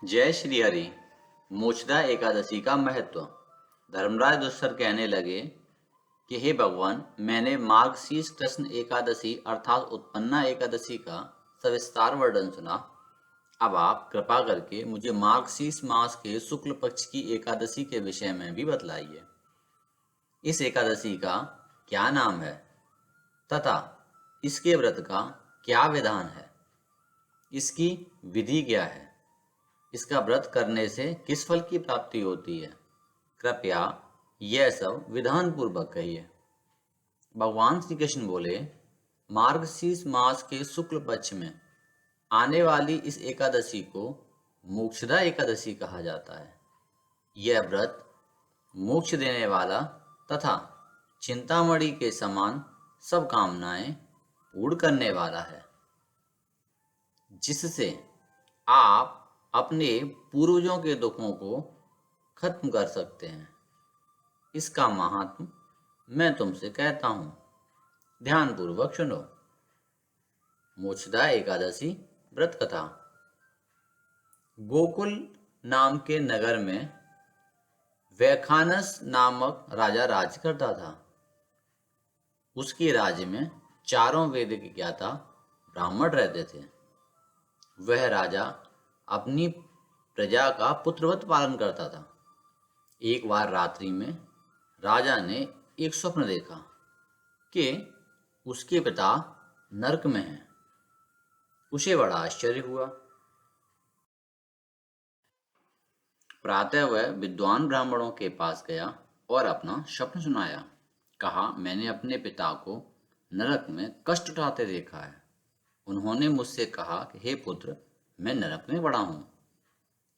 जय श्री हरि। मोक्षदा एकादशी का महत्व। धर्मराज दुस्सर कहने लगे कि हे भगवान, मैंने मार्गशीर्ष कृष्ण एकादशी अर्थात उत्पन्ना एकादशी का सविस्तार वर्णन सुना। अब आप कृपा करके मुझे मार्गशीर्ष मास के शुक्ल पक्ष की एकादशी के विषय में भी बतलाइए। इस एकादशी का क्या नाम है तथा इसके व्रत का क्या विधान है, इसकी विधि क्या है, इसका व्रत करने से किस फल की प्राप्ति होती है, कृपया यह सब विधान पूर्वक कहिए। भगवान श्री कृष्ण बोले, मार्गशीर्ष मास के शुक्ल पक्ष में आने वाली इस एकादशी को मोक्षदा एकादशी कहा जाता है। यह व्रत मोक्ष देने वाला तथा चिंतामणि के समान सब कामनाएं पूर्ण करने वाला है, जिससे आप अपने पूर्वजों के दुखों को खत्म कर सकते हैं। इसका महात्म मैं तुमसे कहता हूँ, ध्यानपूर्वक सुनो। मोक्षदा एकादशी व्रत कथा। गोकुल नाम के नगर में वैखानस नामक राजा राज करता था। उसके राज्य में चारों वेद के ज्ञाता ब्राह्मण रहते थे। वह राजा अपनी प्रजा का पुत्रवत पालन करता था। एक बार रात्रि में राजा ने एक स्वप्न देखा कि उसके पिता नरक में हैं। उसे बड़ा आश्चर्य हुआ। प्रातः वह विद्वान ब्राह्मणों के पास गया और अपना स्वप्न सुनाया। कहा, मैंने अपने पिता को नरक में कष्ट उठाते देखा है। उन्होंने मुझसे कहा कि हे पुत्र, मैं नरक में पड़ा हूँ,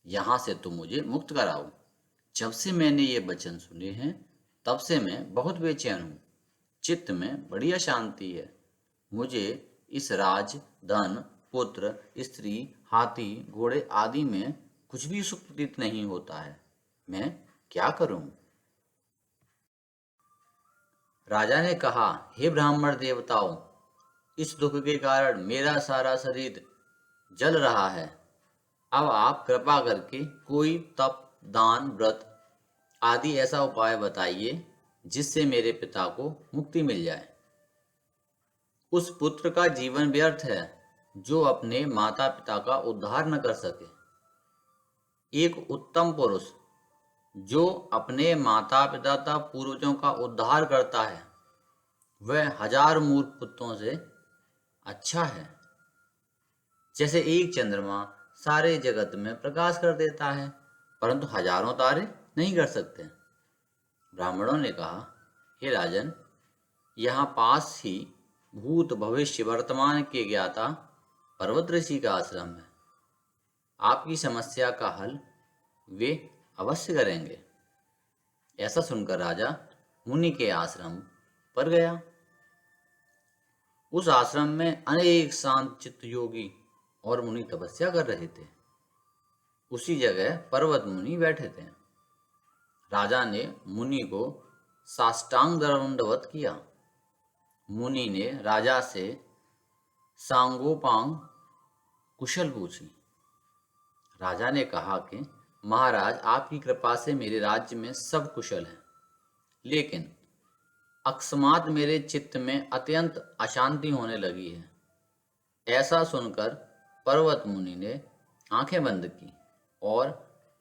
यहाँ से तुम मुझे मुक्त कराओ। जब से मैंने ये वचन सुने हैं तब से मैं बहुत बेचैन हूँ। चित्त में बड़ी अशांति है। मुझे इस राज, धन, पुत्र, स्त्री, हाथी, घोड़े आदि में कुछ भी सुख प्रतीत नहीं होता है। मैं क्या करूं? राजा ने कहा, हे ब्राह्मण देवताओं, इस दुख के कारण मेरा सारा शरीर जल रहा है। अब आप कृपा करके कोई तप, दान, व्रत आदि ऐसा उपाय बताइए जिससे मेरे पिता को मुक्ति मिल जाए। उस पुत्र का जीवन व्यर्थ है जो अपने माता पिता का उद्धार न कर सके। एक उत्तम पुरुष जो अपने माता पिता तथा पूर्वजों का उद्धार करता है, वह 1000 मूर्ख पुत्रों से अच्छा है। जैसे एक चंद्रमा सारे जगत में प्रकाश कर देता है, परंतु हजारों तारे नहीं कर सकते। ब्राह्मणों ने कहा, हे राजन, यहाँ पास ही भूत, भविष्य, वर्तमान के ज्ञाता पर्वत ऋषि का आश्रम है। आपकी समस्या का हल वे अवश्य करेंगे। ऐसा सुनकर राजा मुनि के आश्रम पर गया। उस आश्रम में अनेक शांत चित्त योगी और मुनि तपस्या कर रहे थे। उसी जगह पर्वत मुनि बैठे थे। राजा ने मुनि को साष्टांग दंडवत किया। मुनि ने राजा से सांगोपांग कुशल पूछी। राजा ने कहा कि महाराज, आपकी कृपा से मेरे राज्य में सब कुशल है, लेकिन अकस्मात मेरे चित्त में अत्यंत अशांति होने लगी है। ऐसा सुनकर पर्वत मुनि ने आंखें बंद की और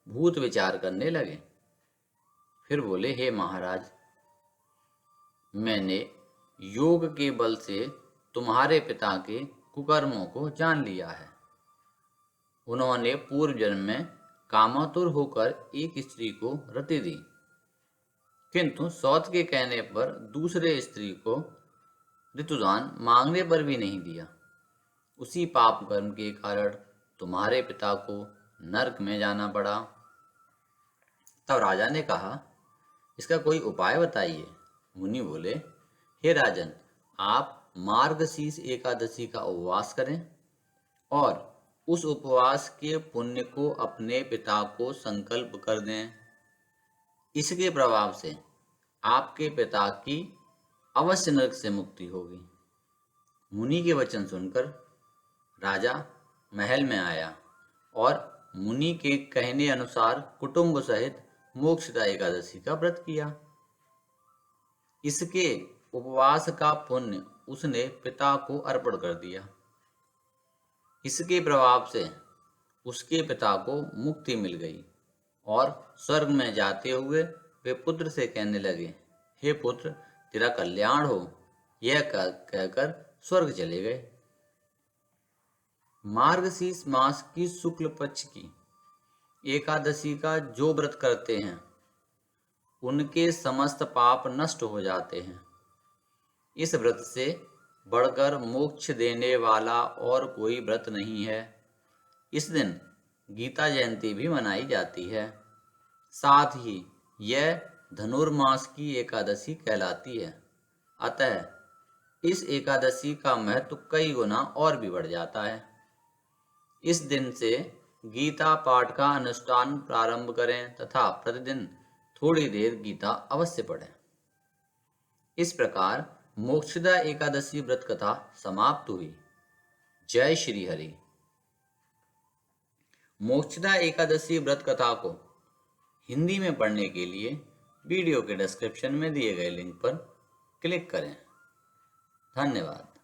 भूत विचार करने लगे। फिर बोले, हे महाराज, मैंने योग के बल से तुम्हारे पिता के कुकर्मों को जान लिया है। उन्होंने पूर्व जन्म में कामातुर होकर एक स्त्री को रति दी, किंतु सौत के कहने पर दूसरे स्त्री को ऋतुदान मांगने पर भी नहीं दिया। उसी पाप कर्म के कारण तुम्हारे पिता को नरक में जाना पड़ा। तब राजा ने कहा, इसका कोई उपाय बताइए। मुनि बोले, हे राजन, आप मार्गशीर्ष एकादशी का उपवास करें और उस उपवास के पुण्य को अपने पिता को संकल्प कर दें। इसके प्रभाव से आपके पिता की अवश्य नरक से मुक्ति होगी। मुनि के वचन सुनकर राजा महल में आया और मुनि के कहने अनुसार कुटुंब सहित मोक्षदा एकादशी का व्रत किया। इसके उपवास का पुण्य उसने पिता को अर्पण कर दिया। इसके प्रभाव से उसके पिता को मुक्ति मिल गई और स्वर्ग में जाते हुए वे पुत्र से कहने लगे, हे पुत्र, तेरा कल्याण हो। यह कहकर स्वर्ग चले गए। मार्गशीर्ष मास की शुक्ल पक्ष की एकादशी का जो व्रत करते हैं उनके समस्त पाप नष्ट हो जाते हैं। इस व्रत से बढ़कर मोक्ष देने वाला और कोई व्रत नहीं है। इस दिन गीता जयंती भी मनाई जाती है। साथ ही यह धनुर्मास की एकादशी कहलाती है। अतः इस एकादशी का महत्व कई गुना और भी बढ़ जाता है। इस दिन से गीता पाठ का अनुष्ठान प्रारंभ करें तथा प्रतिदिन थोड़ी देर गीता अवश्य पढ़ें। इस प्रकार मोक्षदा एकादशी व्रत कथा समाप्त हुई। जय श्री हरि। मोक्षदा एकादशी व्रत कथा को हिंदी में पढ़ने के लिए वीडियो के डिस्क्रिप्शन में दिए गए लिंक पर क्लिक करें। धन्यवाद।